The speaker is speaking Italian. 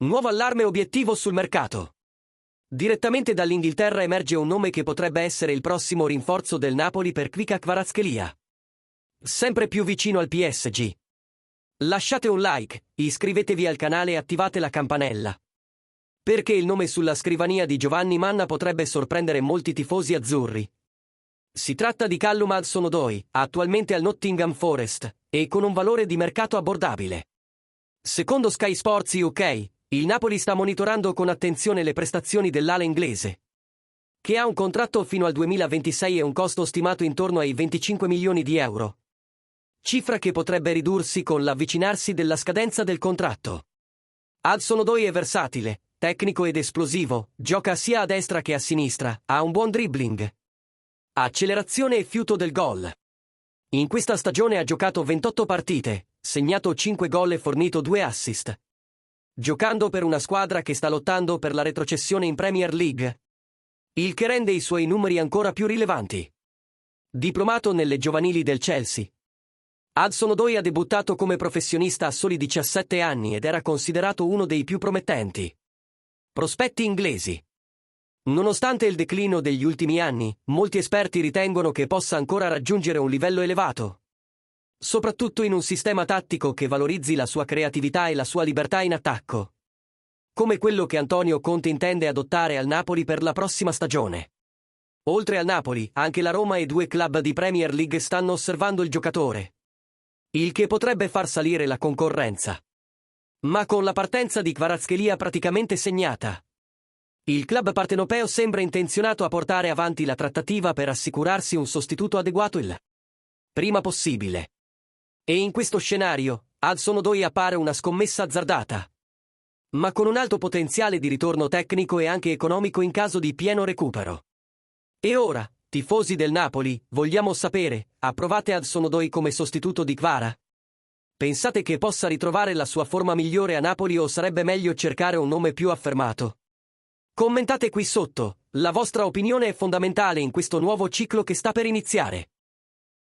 Nuovo allarme obiettivo sul mercato. Direttamente dall'Inghilterra emerge un nome che potrebbe essere il prossimo rinforzo del Napoli per Kvicha Kvaratskhelia. Sempre più vicino al PSG. Lasciate un like, iscrivetevi al canale e attivate la campanella. Perché il nome sulla scrivania di Giovanni Manna potrebbe sorprendere molti tifosi azzurri. Si tratta di Callum Hudson-Odoi, attualmente al Nottingham Forest, e con un valore di mercato abbordabile. Secondo Sky Sports UK, il Napoli sta monitorando con attenzione le prestazioni dell'ala inglese, che ha un contratto fino al 2026 e un costo stimato intorno ai 25 milioni di euro. Cifra che potrebbe ridursi con l'avvicinarsi della scadenza del contratto. Hudson-Odoi è versatile, tecnico ed esplosivo, gioca sia a destra che a sinistra, ha un buon dribbling, accelerazione e fiuto del gol. In questa stagione ha giocato 28 partite, segnato 5 gol e fornito 2 assist. Giocando per una squadra che sta lottando per la retrocessione in Premier League, il che rende i suoi numeri ancora più rilevanti. Diplomato nelle giovanili del Chelsea, Hudson-Odoi ha debuttato come professionista a soli 17 anni ed era considerato uno dei più promettenti prospetti inglesi. Nonostante il declino degli ultimi anni, molti esperti ritengono che possa ancora raggiungere un livello elevato, soprattutto in un sistema tattico che valorizzi la sua creatività e la sua libertà in attacco, come quello che Antonio Conte intende adottare al Napoli per la prossima stagione. Oltre al Napoli, anche la Roma e 2 club di Premier League stanno osservando il giocatore, il che potrebbe far salire la concorrenza. Ma con la partenza di Kvaratskhelia praticamente segnata, il club partenopeo sembra intenzionato a portare avanti la trattativa per assicurarsi un sostituto adeguato il prima possibile. E in questo scenario, Hudson-Odoi appare una scommessa azzardata, ma con un alto potenziale di ritorno tecnico e anche economico in caso di pieno recupero. E ora, tifosi del Napoli, vogliamo sapere, approvate Hudson-Odoi come sostituto di Kvara? Pensate che possa ritrovare la sua forma migliore a Napoli o sarebbe meglio cercare un nome più affermato? Commentate qui sotto, la vostra opinione è fondamentale in questo nuovo ciclo che sta per iniziare.